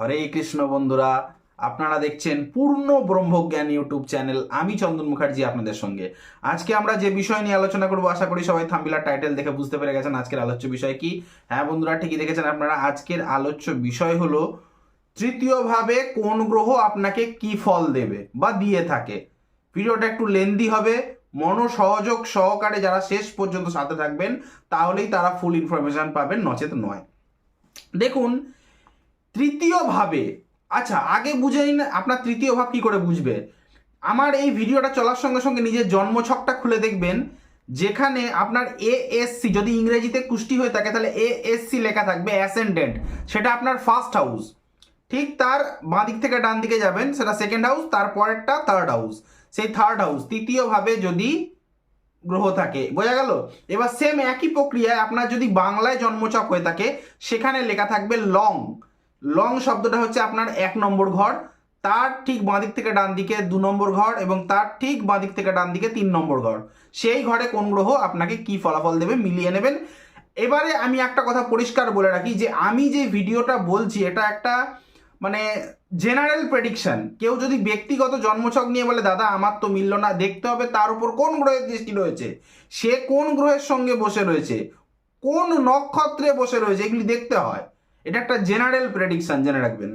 হরে কৃষ্ণ বন্ধুরা, আপনারা দেখছেন পূর্ণ ব্রহ্মজ্ঞান ইউটিউব চ্যানেল। আমি চন্দন মুখার্জি আপনাদের সঙ্গে। আজকে আমরা যে বিষয় নিয়ে আলোচনা করব, আশা করি সবাই থাম্বনেল টাইটেল দেখে বুঝতে পেরে গেছেন আজকের আলোচ্য বিষয় কি। হ্যাঁ বন্ধুরা, ঠিকই দেখেছেন আপনারা। আজকের আলোচ্য বিষয় হলো তৃতীয়ভাবে কোন গ্রহ আপনাকে কি ফল দেবে বা দিয়ে থাকে। ভিডিওটা একটু লেন্দি হবে, মনোসহযোগ সহকারে যারা শেষ পর্যন্ত সাথে থাকবেন তাহলেই তারা ফুল ইনফরমেশন পাবেন, নচেত নয়। দেখুন, তৃতীয়ভাবে, আচ্ছা আগে বুঝে নিন আপনার তৃতীয় ভাব কি করে বুঝবে। আমার এই ভিডিওটা চলার সঙ্গে সঙ্গে নিজের জন্মছকটা খুলে দেখবেন, যেখানে আপনার এএসসি যদি ইংরেজিতে কুষ্টি হয়ে থাকে তাহলে এএসসি লেখা থাকবে অ্যাসেন্ডেন্ট, সেটা আপনার ফার্স্ট হাউস। ঠিক তার বাঁ দিক থেকে ডান দিকে যাবেন, সেটা সেকেন্ড হাউস, তারপরেরটা থার্ড হাউস। সেই থার্ড হাউস তৃতীয়ভাবে যদি গ্রহ থাকে, বোঝা গেল। এবার সেম একই প্রক্রিয়ায় আপনার যদি বাংলায় জন্মছক হয়ে থাকে, সেখানে লেখা থাকবে লং। লং শব্দটা হচ্ছে আপনার 1 নম্বর ঘর, তার ঠিক বাঁদিক থেকে ডান দিকে 2 নম্বর ঘর, এবং তার ঠিক বাঁদিক থেকে ডান দিকে 3 নম্বর ঘর। সেই ঘরে কোন গ্রহ আপনাকে কি ফলাফল দেবে মিলিয়ে নেবেন। এবারে আমি একটা কথা পরিষ্কার বলে রাখি, যে আমি যে ভিডিওটা বলছি এটা একটা মানে জেনারেল প্রেডিকশন। কেউ যদি ব্যক্তিগত জন্মছক নিয়ে বলে দাদা আমার তো মিলল না, দেখতে হবে তার উপর কোন গ্রহের দৃষ্টি রয়েছে, সে কোন গ্রহের সঙ্গে বসে রয়েছে, কোন নক্ষত্রে বসে রয়েছে, এগুলি দেখতে হয়। এটা একটা জেনারেল প্রেডিকশন, জেনে রাখবেন।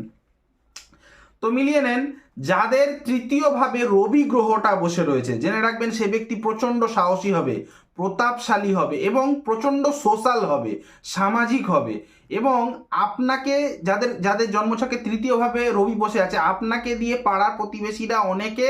তো মিলিয়ে নেন, যাদের তৃতীয়ভাবে রবি গ্রহটা বসে রয়েছে, জেনে রাখবেন সে ব্যক্তি প্রচণ্ড সাহসী হবে, প্রতাপশালী হবে এবং প্রচণ্ড সোশ্যাল হবে, সামাজিক হবে। এবং আপনাকে, যাদের যাদের জন্মছকে তৃতীয়ভাবে রবি বসে আছে, আপনাকে দিয়ে পাড়ার প্রতিবেশীরা অনেকে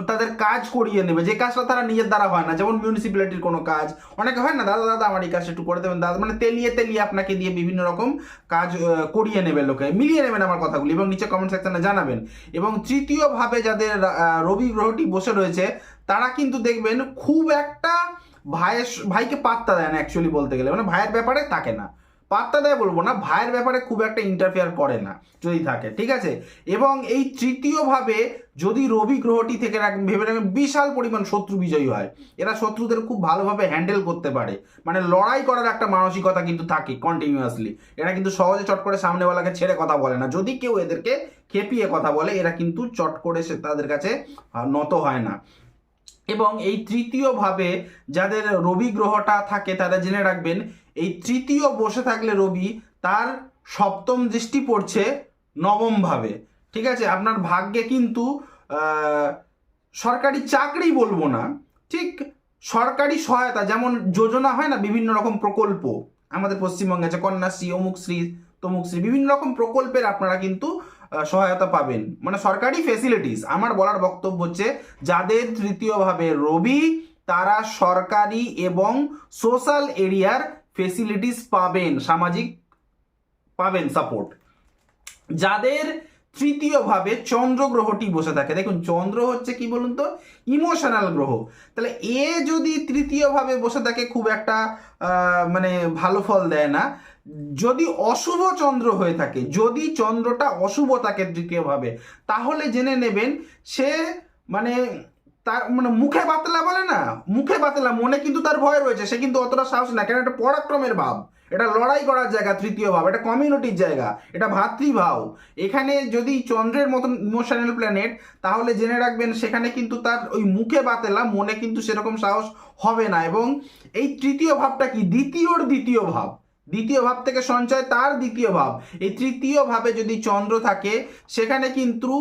তাদের কাজ করিয়ে নেবে, যে কাজটা তারা নিজের দ্বারা হয় না। যেমন মিউনিসিপ্যালিটির কোনো কাজ, অনেকে হয় না, দাদা দাদা আমার এই কাজটা একটু করে দেবেন দাদা, মানে তেলিয়ে তেলিয়ে আপনাকে দিয়ে বিভিন্ন রকম কাজ করিয়ে নেবে লোকে। মিলিয়ে নেবেন আমার কথাগুলি এবং নিচে কমেন্ট সেকশনে জানাবেন। এবং তৃতীয়ভাবে যাদের রবি গ্রহটি বসে রয়েছে, তারা কিন্তু দেখবেন খুব একটা ভাইকে পাত্তা দেয় না, অ্যাকচুয়ালি বলতে গেলে মানে ভাইয়ের ব্যাপারে থাকে না, পাত্তা দেয় বলবো না, ভাইয়ের ব্যাপারে খুব একটা ইন্টারফেয়ার করে না যদি থাকে, ঠিক আছে। এবং এই তৃতীয়ভাবে যদি রবি গ্রহটি থেকে ভেবে রাখবেন বিশাল পরিমাণ শত্রু বিজয়ী হয়। এরা শত্রুদের খুব ভালোভাবে হ্যান্ডেল করতে পারে, মানে লড়াই করার একটা মানসিকতা কিন্তু থাকে কন্টিনিউয়াসলি। এরা কিন্তু সহজে চট করে সামনেওয়ালাকে ছেড়ে কথা বলে না। যদি কেউ এদেরকে খেপিয়ে কথা বলে, এরা কিন্তু চট করে সে তাদের কাছে নত হয় না। এবং এই তৃতীয়ভাবে যাদের রবি গ্রহটা থাকে, তারা জেনে রাখবেন এই তৃতীয় বসে থাকলে রবি, তার সপ্তম দৃষ্টি পড়ছে নবম ভাবে, ঠিক আছে। আপনার ভাগ্যে কিন্তু সরকারি চাকরি বলবো না, ঠিক সরকারি সহায়তা, যেমন যোজনা হয় না, বিভিন্ন রকম প্রকল্প আমাদের পশ্চিমবঙ্গে আছে, কন্যাশ্রী, অমুকশ্রী, তমুকশ্রী, বিভিন্ন রকম প্রকল্পের আপনারা কিন্তু সহায়তা পাবেন, মানে সরকারি ফেসিলিটিস। আমার বলার বক্তব্য হচ্ছে, যাদের তৃতীয়ভাবে রবি, তারা সরকারি এবং সোশ্যাল এরিয়ার ফেসিলিটিস পাবেন, সামাজিক পাবেন সাপোর্ট। যাদের তৃতীয়ভাবে চন্দ্র গ্রহটি বসে থাকে, দেখুন চন্দ্র হচ্ছে কি বলুন তো, ইমোশনাল গ্রহ। তাহলে এ যদি তৃতীয়ভাবে বসে থাকে, খুব একটা মানে ভালো ফল দেয় না। যদি অশুভ চন্দ্র হয়ে থাকে, যদি চন্দ্রটা অশুভ থাকে তৃতীয়ভাবে, তাহলে জেনে নেবেন সে মানে তার মানে মুখে বাতলা বলে না, মুখে বাতলা, মনে কিন্তু তার ভয় রয়েছে, সে কিন্তু অতটা সাহস না, কেন এটা পরাক্রমের ভাব, এটা লড়াই করার জায়গা তৃতীয় ভাব, এটা কমিউনিটির জায়গা, এটা ভাতৃভাব। এখানে যদি চন্দ্রের মতন ইমোশনাল প্ল্যানেট, তাহলে জেনে রাখবেন সেখানে কিন্তু তার ওই মুখে বাতেলা, মনে কিন্তু সেরকম সাহস হবে না। এবং এই তৃতীয় ভাবটা কি, দ্বিতীয় ভাব, দ্বিতীয় ভাব থেকে সঞ্চয়, তার দ্বিতীয় ভাব। এই তৃতীয় ভাবে যদি চন্দ্র থাকে, সেখানে কিন্তু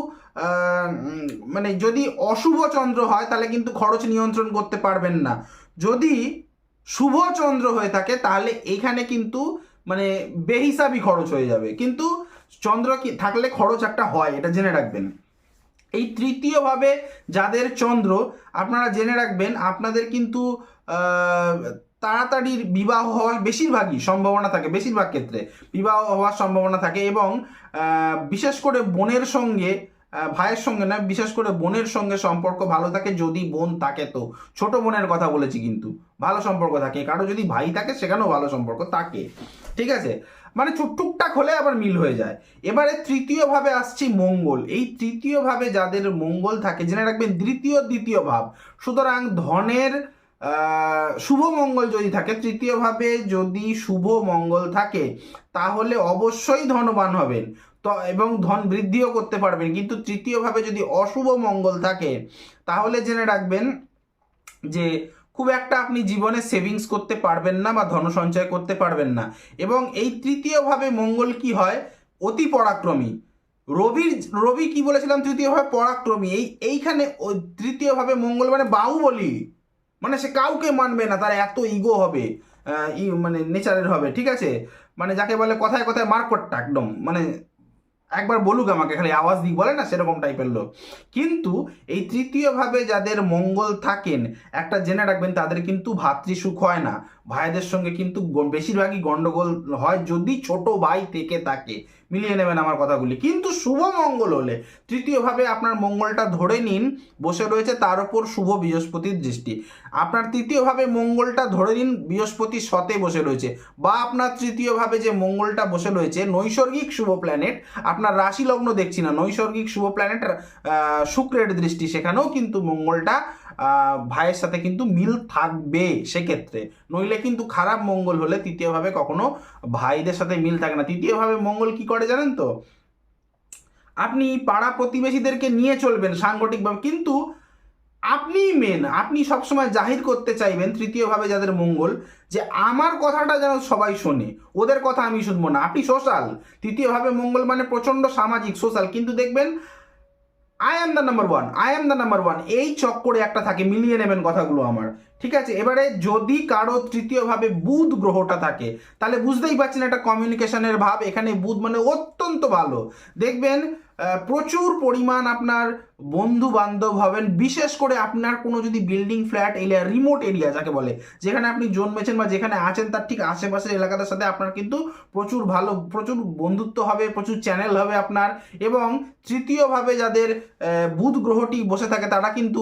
মানে যদি অশুভ চন্দ্র হয় তাহলে কিন্তু খরচ নিয়ন্ত্রণ করতে পারবেন না। যদি শুভ চন্দ্র হয়ে থাকে, তাহলে এখানে কিন্তু মানে বেহিসাবি খরচ হয়ে যাবে। কিন্তু চন্দ্র কি থাকলে খরচ একটা হয়, এটা জেনে রাখবেন। এই তৃতীয়ভাবে যাদের চন্দ্র, আপনারা জেনে রাখবেন আপনাদের কিন্তু তাড়াতাড়ি বিবাহ হওয়ার বেশিরভাগই সম্ভাবনা থাকে, বেশিরভাগ ক্ষেত্রে বিবাহ হওয়ার সম্ভাবনা থাকে। এবং বিশেষ করে বোনের সঙ্গে, ভাইয়ের সঙ্গে না, বিশেষ করে বোনের সঙ্গে সম্পর্ক ভালো থাকে, যদি বোন থাকে তো, ছোট বোনের কথা বলেছি, কিন্তু ভালো সম্পর্ক থাকে। কারো যদি ভাই থাকে, সেখানেও ভালো সম্পর্ক থাকে, ঠিক আছে। মানে টুকটাক হলে আবার মিল হয়ে যায়। এবারে তৃতীয়ভাবে আসছি মঙ্গল। এই তৃতীয়ভাবে যাদের মঙ্গল থাকে, জেনে রাখবেন দ্বিতীয় ভাব। সুতরাং ধনের শুভ মঙ্গল যদি থাকে, তৃতীয়ভাবে যদি শুভ মঙ্গল থাকে, তাহলে অবশ্যই ধনবান হবেন। তো এবং ধন বৃদ্ধিও করতে পারবেন। কিন্তু তৃতীয়ভাবে যদি অশুভ মঙ্গল থাকে তাহলে জেনে রাখবেন যে খুব একটা আপনি জীবনে সেভিংস করতে পারবেন না বা ধন সঞ্চয় করতে পারবেন না। এবং এই তৃতীয়ভাবে মঙ্গল কি হয়, অতি পরাক্রমী। রবি কি বলেছিলাম, তৃতীয়ভাবে পরাক্রমী। এইখানে ওই তৃতীয়ভাবে মঙ্গল মানে বাহুবলী, মানে সে কাউকে মানবে না, তার এত ইগো হবে, মানে নেচারের হবে, ঠিক আছে, মানে যাকে বলে কথায় কথায় মারকটটা একদম, মানে একবার বলুক আমাকে, খালি আওয়াজ দিক বলে না, সেরকম টাইপের লোক। কিন্তু এই তৃতীয়ভাবে যাদের মঙ্গল থাকেন, একটা জেনে রাখবেন তাদের কিন্তু ভাতৃসুখ হয় না, ভাইদের সঙ্গে কিন্তু বেশিরভাগই গন্ডগোল হয় যদি ছোট ভাই থেকে থাকে। মিলিয়ে নেবেন আমার কথাগুলি। কিন্তু শুভ মঙ্গল হলে, তৃতীয়ভাবে আপনার মঙ্গলটা ধরে নিন বসে রয়েছে, তার উপর শুভ বৃহস্পতির দৃষ্টি। আপনার তৃতীয়ভাবে মঙ্গলটা ধরে নিন বৃহস্পতি শতে বসে রয়েছে, বা আপনার তৃতীয়ভাবে যে মঙ্গলটা বসে রয়েছে নৈসর্গিক শুভ প্ল্যানেট, আপনার রাশি লগ্ন দেখছি না, নৈসর্গিক শুভ প্ল্যানেট শুক্রের দৃষ্টি, সেখানেও কিন্তু মঙ্গলটা ভাইয়ের সাথে কিন্তু মিল থাকবে সেক্ষেত্রে। নইলে কিন্তু খারাপ মঙ্গল হলে তৃতীয়ভাবে কখনো ভাইদের সাথে মিল থাকে না। তৃতীয়ভাবে মঙ্গল কি করে জানেন তো, আপনি পাড়া প্রতিবেশীদেরকে নিয়ে চলবেন সাংগঠিকভাবে, কিন্তু আপনি সবসময় জাহির করতে চাইবেন তৃতীয়ভাবে যাদের মঙ্গল, যে আমার কথাটা যেন সবাই শোনে, ওদের কথা আমি শুনবো না। আপনি সোশ্যাল, তৃতীয়ভাবে মঙ্গল মানে প্রচন্ড সামাজিক, সোশ্যাল, কিন্তু দেখবেন I am the number one, এই চক্করে একটা থাকে। মিলিয়ে নেবেন কথাগুলো আমার, ঠিক আছে। এবারে যদি কারো তৃতীয়ভাবে বুধ গ্রহটা থাকে, তাহলে বুঝতেই পারছেন একটা কমিউনিকেশনের ভাব। এখানে বুধ মানে অত্যন্ত ভালো, দেখবেন প্রচুর পরিমাণ আপনার বন্ধু বান্ধব হবেন। বিশেষ করে আপনার কোনো যদি building flat area, remote area যাকে বলে, যেখানে আপনি জন্মেছেন বা যেখানে আছেন তার ঠিক আশেপাশের এলাকাটার সাথে আপনার কিন্তু প্রচুর বন্ধুত্ব হবে, প্রচুর চ্যানেল হবে আপনার। এবং তৃতীয়ভাবে যাদের বুধ গ্রহটি বসে থাকে তারা কিন্তু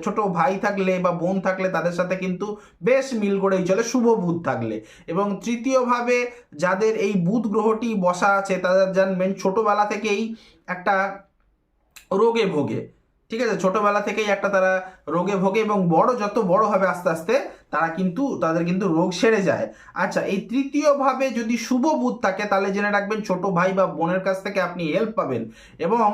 ছোট ভাই থাকলে বা বোন থাকলে তাদের সাথে কিন্তু বেশ মিল করেই চলে, শুভ বুধ থাকলে। এবং তৃতীয়ভাবে যাদের এই বুধ গ্রহটি বসা আছে তাদের জানবেন ছোটবেলা থেকেই একটা রোগে ভোগে, ঠিক আছে, ছোটবেলা থেকেই একটা তারা রোগে ভোগে, এবং যত বড় হবে আস্তে আস্তে তাদের কিন্তু রোগ সেরে যায়। আচ্ছা, এই তৃতীয়ভাবে যদি শুভ বুধ থাকে তাহলে জেনে রাখবেন ছোট ভাই বা বোনের কাছ থেকে আপনি হেল্প পাবেন। এবং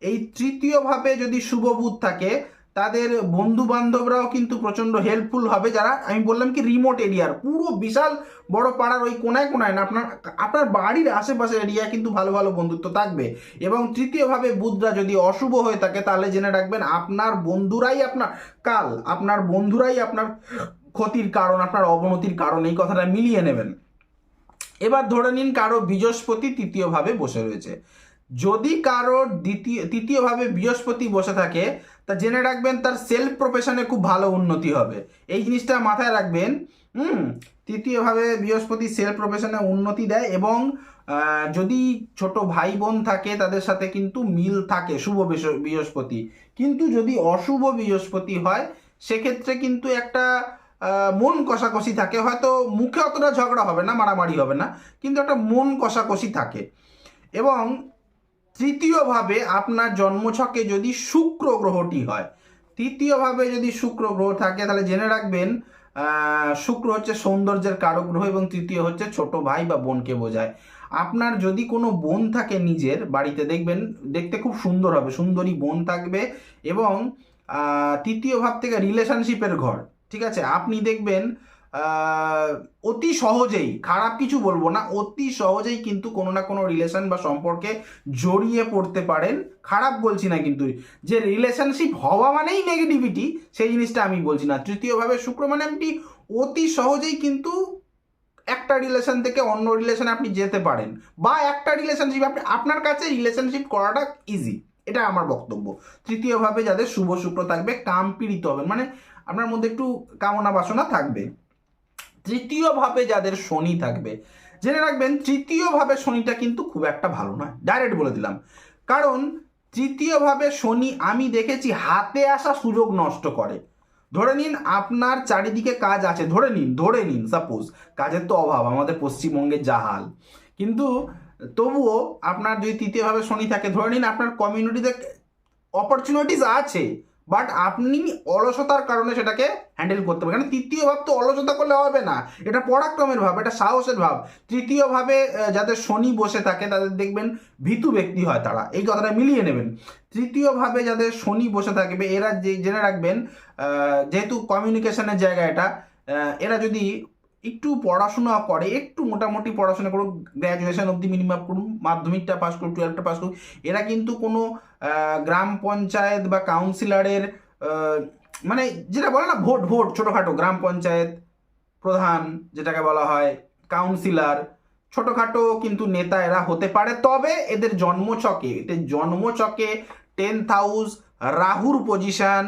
এই তৃতীয়ভাবে যদি শুভ বুধ থাকে তাদের বন্ধু বান্ধবরাও কিন্তু প্রচন্ড হেল্পফুল হবে, যারা আমি বললাম কি রিমোট এরিয়ার, পুরো বিশাল বড় পাড়ার ওই কোনায় কোনায় না, আপনার বাড়ির আশেপাশের এরিয়ায় কিন্তু ভালো ভালো বন্ধুত্ব থাকবে। এবং তৃতীয়ভাবে বুধরা যদি অশুভ হয়ে থাকে তাহলে জেনে রাখবেন আপনার বন্ধুরাই আপনার ক্ষতির কারণ, আপনার অবনতির কারণ, এই কথাটা মিলিয়ে নেবেন। এবার ধরে নিন কারো বৃহস্পতি তৃতীয়ভাবে বসে রয়েছে, যদি কারো তৃতীয়ভাবে বৃহস্পতি বসে থাকে তা জেনে রাখবেন তার সেলফ প্রফেশনে খুব ভালো উন্নতি হবে। এই জিনিসটা মাথায় রাখবেন। তৃতীয়ভাবে বৃহস্পতি সেলফ প্রফেশনে উন্নতি দেয়। এবং যদি ছোট ভাই বোন থাকে তাদের সাথে কিন্তু মিল থাকে শুভ বৃহস্পতি। কিন্তু যদি অশুভ বৃহস্পতি হয় সেক্ষেত্রে কিন্তু একটা মন কষাকষি থাকে, হয়তো মুখে অতটা ঝগড়া হবে না, মারামারি হবে না, কিন্তু একটা মন কষাকষি থাকে। এবং তৃতীয়ভাবে আপনার জন্মছকে যদি শুক্র গ্রহটি হয়, তৃতীয়ভাবে যদি শুক্র গ্রহ থাকে তাহলে জেনে রাখবেন শুক্র হচ্ছে সৌন্দর্যের কারক গ্রহ, এবং তৃতীয় হচ্ছে ছোট ভাই বা বোনকে বোঝায়। আপনার যদি কোনো বোন থাকে নিজের বাড়িতে, দেখবেন দেখতে খুব সুন্দর হবে, সুন্দরী বোন থাকবে। এবং তৃতীয় ভাব থেকে রিলেশনশিপের ঘর, ঠিক আছে, আপনি দেখবেন অতি সহজেই, খারাপ কিছু বলবো না, অতি সহজেই কিন্তু কোনো না কোনো রিলেশন বা সম্পর্কে জড়িয়ে পড়তে পারেন। খারাপ বলছি না, কিন্তু যে রিলেশনশিপ হওয়া মানেই নেগেটিভিটি সেই জিনিসটা আমি বলছি না। তৃতীয়ভাবে শুক্র মানে আপনি অতি সহজেই কিন্তু একটা রিলেশন থেকে অন্য রিলেশনে আপনি যেতে পারেন, বা একটা রিলেশনশিপ আপনার কাছে রিলেশনশিপ করাটা ইজি, এটা আমার বক্তব্য। তৃতীয়ভাবে যাদের শুভ শুক্র থাকবে কাম পীড়িত হবেন, মানে আপনার মধ্যে একটু কামনা বাসনা থাকবে। তৃতীয়ভাবে যাদের শনি থাকবে জেনে রাখবেন তৃতীয়ভাবে শনিটা কিন্তু খুব একটা ভালো নয়, ডাইরেক্ট বলে দিলাম। কারণ তৃতীয়ভাবে শনি আমি দেখেছি হাতে আসা সুযোগ নষ্ট করে। ধরে নিন আপনার চারিদিকে কাজ আছে, ধরে নিন সাপোজ, কাজের তো অভাব আমাদের পশ্চিমবঙ্গের যা হাল, কিন্তু তবুও আপনার যদি তৃতীয়ভাবে শনি থাকে, ধরে নিন আপনার কমিউনিটিতে অপরচুনিটিস আছে, বাট আপনি অলসতার কারণে সেটাকে হ্যান্ডেল করতে পারেন। কারণ তৃতীয় ভাব তো অলসতা করলে হবে না, এটা পরাক্রমের ভাব, এটা সাহসের ভাব। তৃতীয় ভাবে যাদের শনি বসে থাকে তাদের দেখবেন ভীতু ব্যক্তি হয় তারা, এই কথাটা মিলিয়ে নেবেন। তৃতীয় ভাবে যাদের শনি বসে থাকবে এরা জেনে রাখবেন, যেহেতু কমিউনিকেশনের জায়গা এটা, এরা যদি একটু পড়াশোনা করে, একটু মোটামুটি পড়াশোনা করুক, গ্র্যাজুয়েশন অবধি মিনিমাম করুন, মাধ্যমিকটা পাস করুক, টুয়েলভটা পাস করুক, এরা কিন্তু কোনো গ্রাম পঞ্চায়েত বা কাউন্সিলরের মানে যেটা বলে না ভোট ভোট ছোটোখাটো গ্রাম পঞ্চায়েত প্রধান যেটাকে বলা হয়, কাউন্সিলর, ছোটোখাটো কিন্তু নেতা এরা হতে পারে। তবে এদের জন্মছকে 10th হাউস, রাহুর পজিশন,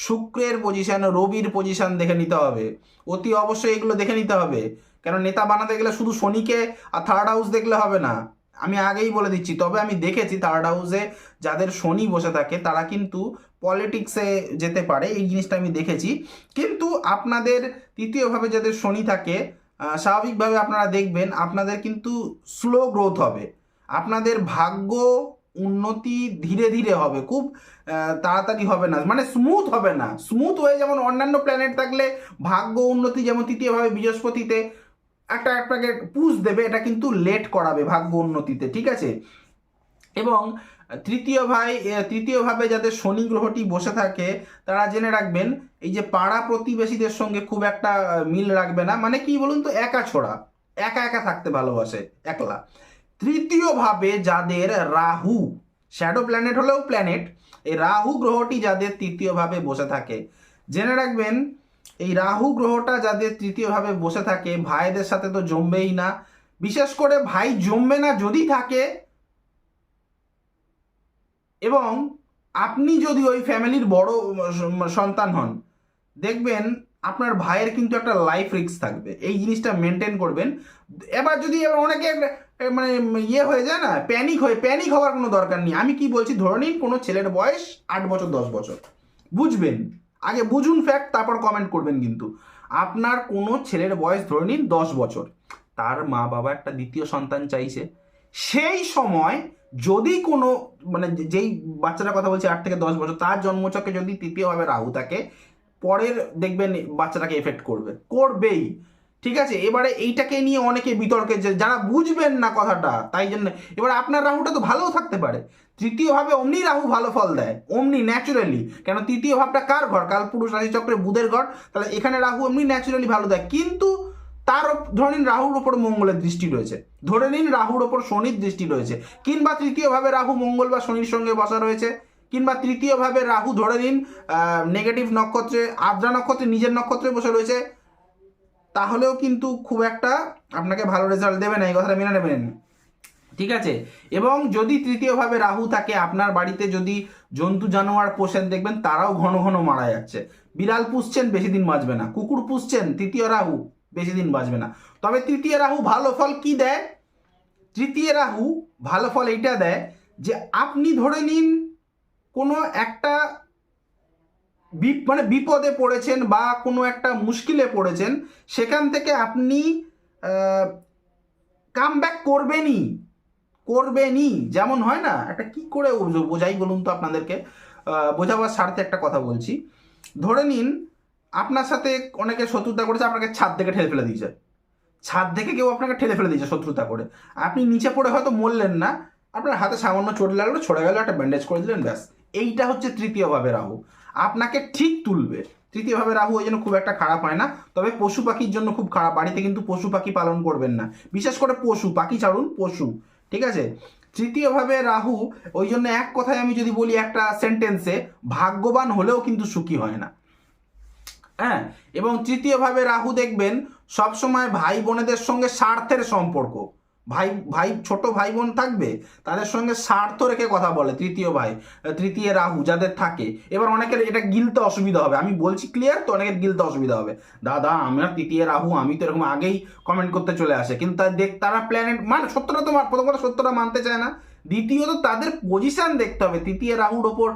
শুক্রের পজিশন, রবির পজিশন দেখে নিতে হবে, অতি অবশ্যই এগুলো দেখে নিতে হবে। কেন নেতা বানাতে গেলে শুধু শনিকে আর 3rd হাউস দেখলে হবে না, আমি আগেই বলে দিচ্ছি। তবে আমি দেখেছি 3rd হাউসে যাদের শনি বসে থাকে তারা কিন্তু পলিটিক্সে যেতে পারে, এই জিনিসটা আমি দেখেছি। কিন্তু আপনাদের তৃতীয়ভাবে যাদের শনি থাকে, স্বাভাবিকভাবে আপনারা দেখবেন আপনাদের কিন্তু স্লো গ্রোথ হবে, আপনাদের ভাগ্য উন্নতি ধীরে ধীরে হবে, খুব তাড়াতাড়ি হবে না, মানে স্মুথ হবে না। স্মুথ হয়ে যেমন অন্যান্য প্ল্যানেট থাকলে ভাগ্য উন্নতি যেমন তৃতীয়ভাবে বৃহস্পতিতে আপনাকে পুশ দেবে, এটা কিন্তু লেট করাবে ভাগ্য উন্নতিতে, ঠিক আছে। এবং তৃতীয়ভাবে যাদের শনি গ্রহটি বসে থাকে তারা জেনে রাখবেন এই যে পাড়া প্রতিবেশীদের সঙ্গে খুব একটা মিল রাখবে না, মানে কি বলুন তো, একা ছোড়া, একা একা থাকতে ভালোবাসে, একলা। তৃতীয়ভাবে যাদের রাহু, শ্যাডো প্ল্যানেট হলেও প্ল্যানেট, এই রাহু গ্রহটি যাদের তৃতীয়ভাবে বসে থাকে জেনে রাখবেন, এই রাহু গ্রহটা যাদের তৃতীয়ভাবে বসে থাকে ভাইদের সাথে তো জমবেই না, বিশেষ করে ভাই জমবে না যদি থাকে, এবং আপনি যদি ওই ফ্যামিলির বড় সন্তান হন দেখবেন আপনার ভাইয়ের কিন্তু একটা লাইফ রিস্ক থাকবে, এই জিনিসটা মেনটেন করবেন। এবার যদি অনেকে মানে হয়ে যায় না, প্যানিক হওয়ার কোনো দরকার নেই। আমি কি বলছি, ধরে নিন কোনো ছেলের বয়স 8 বছর 10 বছর, বুঝবেন, আগে বুঝুন ফ্যাক্ট, তারপর কমেন্ট করবেন। কিন্তু আপনার কোনো ছেলের বয়স ধরে নিন 10 বছর, তার মা বাবা একটা দ্বিতীয় সন্তান চাইছে, সেই সময় যদি কোনো মানে যেই বাচ্চাটার কথা বলছি 8 থেকে 10 বছর, তার জন্মচক্রে যদি তৃতীয়ভাবে রাহু থাকে, পরের দেখবেন বাচ্চাটাকে এফেক্ট করবেই, ঠিক আছে। এবারে এইটাকে নিয়ে অনেকে বিতর্কে, যারা বুঝবেন না কথাটা, তাই জন্য এবার আপনার রাহুটা তো ভালোও থাকতে পারে, তৃতীয়ভাবে অমনি রাহু ভালো ফল দেয়, অমনি ন্যাচুরালি। কেন তৃতীয় ভাবটা কার ঘর, কালপুরুষ রাশিচক্রে বুধের ঘর, তাহলে এখানে রাহু এমনি ন্যাচুরালি ভালো দেয়। কিন্তু তার ধরে নিন রাহুর ওপর মঙ্গলের দৃষ্টি রয়েছে, ধরে নিন রাহুর ওপর শনির দৃষ্টি রয়েছে, কিংবা তৃতীয়ভাবে রাহু মঙ্গল বা শনির সঙ্গে বসা রয়েছে, কিংবা তৃতীয়ভাবে রাহু ধরে নিন নেগেটিভ নক্ষত্রে, আদ্রা নক্ষত্রে নিজের নক্ষত্রে বসে রয়েছে, তাহলেও কিন্তু খুব একটা আপনাকে ভালো রেজাল্ট দেবে না, এই কথাটা মেনে নেবেন, ঠিক আছে। এবং যদি তৃতীয়ভাবে রাহু থাকে আপনার বাড়িতে, যদি জন্তু জানোয়ার পোষেন দেখবেন তারাও ঘন ঘন মারা যাচ্ছে, বিড়াল পুষছেন বেশি দিন বাঁচবে না, কুকুর পুষছেন তৃতীয় রাহু বেশি দিন বাঁচবে না। তবে তৃতীয় রাহু ভালো ফল কি দেয়, তৃতীয় রাহু ভালো ফল এইটা দেয় যে আপনি ধরে নিন কোনো একটা মানে বিপদে পড়েছেন বা কোনো একটা মুশকিলে পড়েছেন, সেখান থেকে আপনি কাম ব্যাক করবেনই। যেমন হয় না, একটা কি করে বোঝাই বলুন তো আপনাদেরকে, বোঝাবার স্বার্থে একটা কথা বলছি। ধরে নিন আপনার সাথে অনেকে শত্রুতা করেছে, আপনাকে ছাদ থেকে ঠেলে ফেলে দিয়েছে, ছাদ থেকে কেউ আপনাকে ঠেলে ফেলে দিয়েছে শত্রুতা করে, আপনি নিচে পড়ে হয়তো মরলেন না, আপনার হাতে সামান্য চোট লাগলো, ছড়ে গেল, একটা ব্যান্ডেজ করে দিলেন, ব্যাস। এইটা হচ্ছে তৃতীয়ভাবে রাহু, আপনাকে ঠিক তুলবে। তৃতীয়ভাবে রাহু ওই জন্য খুব একটা খারাপ হয় না, তবে পশু পাখির জন্য খুব খারাপ, বাড়িতে কিন্তু পশু পাখি পালন করবেন না, বিশেষ করে পশু পাখি ছাড়ুন, পশু, ঠিক আছে। তৃতীয়ভাবে রাহু ওই জন্য এক কথায় আমি যদি বলি একটা সেন্টেন্সে, ভাগ্যবান হলেও কিন্তু সুখী হয় না, হ্যাঁ। এবং তৃতীয়ভাবে রাহু দেখবেন সবসময় ভাই বোনেদের সঙ্গে স্বার্থের সম্পর্ক, ভাই ছোট ভাই বোন থাকবে তাদের সঙ্গে স্বার্থ রেখে কথা বলে তৃতীয় রাহু যাদের থাকে। এবার অনেকের এটা গিলতে অসুবিধা হবে, আমি বলছি ক্লিয়ার তো, অনেকের গিলতে অসুবিধা হবে, দাদা আমার তৃতীয় রাহু, আমি তো এরকম আগেই কমেন্ট করতে চলে আসে, কিন্তু তারা প্ল্যানেট মানে সত্যটা তো প্রথম কথা সত্যটা মানতে চায় না, দ্বিতীয়ত তাদের পজিশন দেখতে হবে, তৃতীয় রাহুর ওপর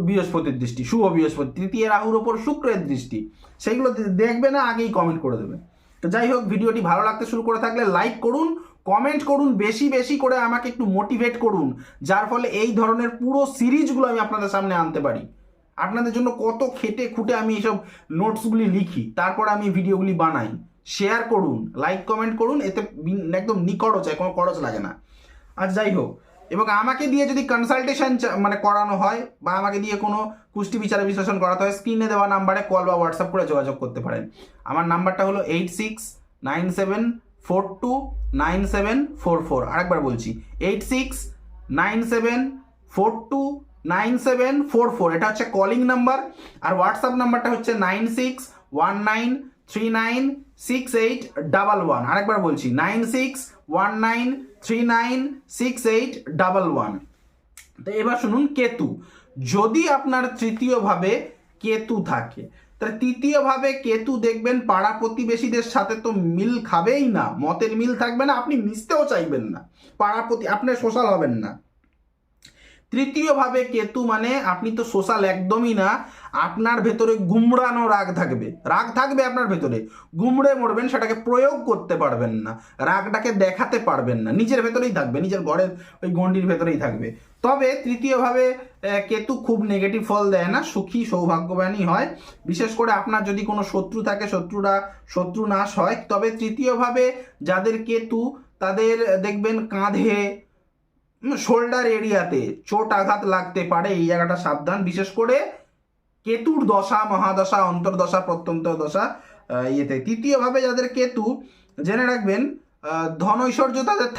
বৃহস্পতির দৃষ্টি, শুভ বৃহস্পতি, তৃতীয় রাহুর ওপর শুক্রের দৃষ্টি, সেইগুলো দেখবে না, আগেই কমেন্ট করে দেবে। তো যাই হোক, ভিডিওটি ভালো লাগতে শুরু করে থাকলে লাইক করুন, কমেন্ট করুন, বেশি বেশি করে আমাকে একটু মোটিভেট করুন, যার ফলে এই ধরনের পুরো সিরিজগুলো আমি আপনাদের সামনে আনতে পারি। আপনাদের জন্য কত খেটে খুঁটে আমি এইসব নোটসগুলি লিখি, তারপর আমি ভিডিওগুলি বানাই। শেয়ার করুন, লাইক কমেন্ট করুন, এতে একদম নিখরচ, কোনো খরচ লাগে না। আর যাই হোক, এবং আমাকে দিয়ে যদি কনসালটেশন মানে করানো হয় বা আমাকে দিয়ে কোনো কুষ্টি বিচার বিশ্লেষণ করাতে হয়, স্ক্রিনে দেওয়া নাম্বারে কল বা হোয়াটসঅ্যাপ করে যোগাযোগ করতে পারেন। আমার নাম্বারটা হলো 8697429744। আরেকবার বলছি, 8697429744। এটা হচ্ছে কলিং নাম্বার। আর হোয়াটসঅ্যাপ নাম্বারটা হচ্ছে 9619396811। আরেকবার বলছি, 9619396811। তো এবার শুনুন, কেতু। যদি আপনার তৃতীয় ভাবে কেতু থাকে, তাহলে তৃতীয় ভাবে কেতু দেখবেন পাড়া প্রতিবেশীদের সাথে তো মিল খাবেই না, মতের মিল থাকবে না, আপনি মিশতেও চাইবেন না, আপনি সোশ্যাল হবেন না। তৃতীয় ভাবে কেতু মানে আপনি তো সোশ্যাল একদমই না, আপনার ভেতরে গুমড়ানো রাগ থাকবে আপনার ভেতরে, গুমড়ে মরবেন, সেটাকে প্রয়োগ করতে পারবেন না, রাগটাকে দেখাতে পারবেন না, নিজের ভেতরেই থাকবে, নিজের ঘরের ওই গণ্ডির ভেতরেই থাকবে। তবে তৃতীয়ভাবে কেতু খুব নেগেটিভ ফল দেয় না, সুখী সৌভাগ্যবানই হয়। বিশেষ করে আপনার যদি কোনো শত্রু থাকে, শত্রু নাশ হয়। তবে তৃতীয়ভাবে যাদের কেতু, তাদের দেখবেন কাঁধে, শোল্ডার এরিয়াতে চোট আঘাত লাগতে পারে, এই জায়গাটা সাবধান। বিশেষ করে কেতুর দশা, মহাদশা, অন্তর্দশা, প্রত্যন্তর দশা ইয়েতে। তৃতীয়ভাবে যাদের কেতু, জেনে রাখবেন ধন ঐশ্বর্য তাদের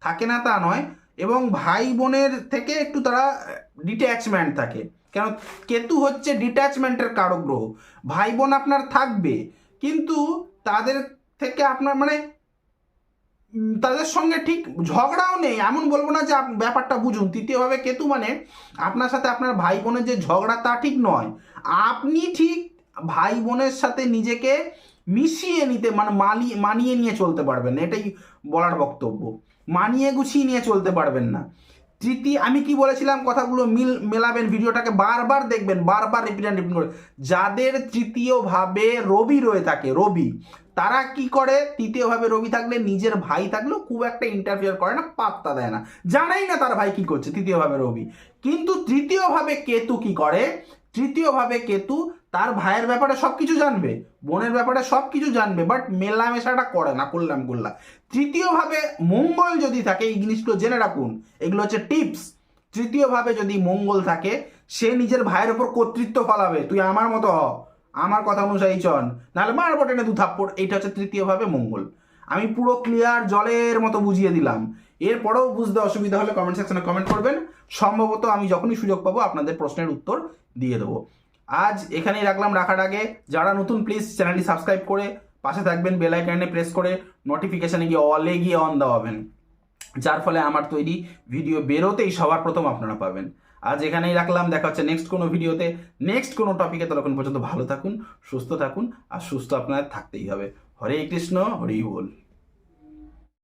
থাকে না তা নয়, এবং ভাই বোনের থেকে একটু তারা ডিট্যাচমেন্ট থাকে। কেন, কেতু হচ্ছে ডিট্যাচমেন্টের কারক গ্রহ। ভাই বোন আপনার থাকবে, কিন্তু তাদের থেকে আপনার মানে তাদের সঙ্গে ঠিক ঝগড়াও নেই, এমন বলবো না যে ব্যাপারটা বুঝুন। তৃতীয়ভাবে কেতু মানে আপনার সাথে আপনার ভাই বোনের যে ঝগড়া, তা ঠিক নয়, আপনি ঠিক ভাই বোনের সাথে নিজেকে মিশিয়ে নিতে মানে মানিয়ে নিয়ে চলতে পারবেন না, এটাই বলার বক্তব্য। মানিয়ে গুছিয়ে নিয়ে চলতে পারবেন না। আমি কি বলেছিলাম, কথাগুলো মেলাবেন, ভিডিওটাকে বারবার দেখবেন, বারবার রিপিট করে। যাদের তৃতীয়ভাবে রবি রয়ে থাকে, তারা কি করে, তৃতীয়ভাবে রবি থাকলে নিজের ভাই থাকলেও খুব একটা ইন্টারফিয়ার করে না, পাত্তা দেয় না, জানাই না তার ভাই কি করছে, তৃতীয়ভাবে রবি। কিন্তু তৃতীয়ভাবে কেতু কি করে, তৃতীয়ভাবে কেতু তার ভাইয়ের ব্যাপারে সবকিছু জানবে, বোনের ব্যাপারে সবকিছু জানবে, বাট মেলামেশাটা করে না, করলাম। তৃতীয়ভাবে মঙ্গল যদি থাকে, এই জিনিসগুলো জেনে রাখুন, এগুলো হচ্ছে টিপস। তৃতীয়ভাবে যদি মঙ্গল থাকে, সে নিজের ভাইয়ের ওপর কর্তৃত্ব ফলাবে, তুই আমার মতো হ, আমার কথা অনুযায়ী চল, নাহলে মারবো টেনে দু থাপ্পড়। এইটা হচ্ছে তৃতীয়ভাবে মঙ্গল। আমি পুরো ক্লিয়ার জলের মতো বুঝিয়ে দিলাম। এরপরেও বুঝতে অসুবিধা হলে কমেন্ট সেকশনে কমেন্ট করবেন, সম্ভবত আমি যখনই সুযোগ পাবো আপনাদের প্রশ্নের উত্তর দিয়ে দেবো। আজ এখানেই রাখার আগে যারা নতুন, প্লিজ চ্যানেলটি সাবস্ক্রাইব করে পাশে থাকবেন, বেল আইকনে প্রেস করে নোটিফিকেশনে গিয়ে অলে গিয়ে অন দেওয়াবেন, যার ফলে আমার তৈরি ভিডিও বেরোতেই সবার প্রথম আপনারা পাবেন। আজ এখানেই রাখলাম, দেখা হচ্ছে নেক্সট কোনো ভিডিওতে, নেক্সট কোনো টপিকে। ততক্ষণ পর্যন্ত ভালো থাকুন, সুস্থ থাকুন, আর সুস্থ আপনাদের থাকতেই হবে। হরে কৃষ্ণ, হরি বল।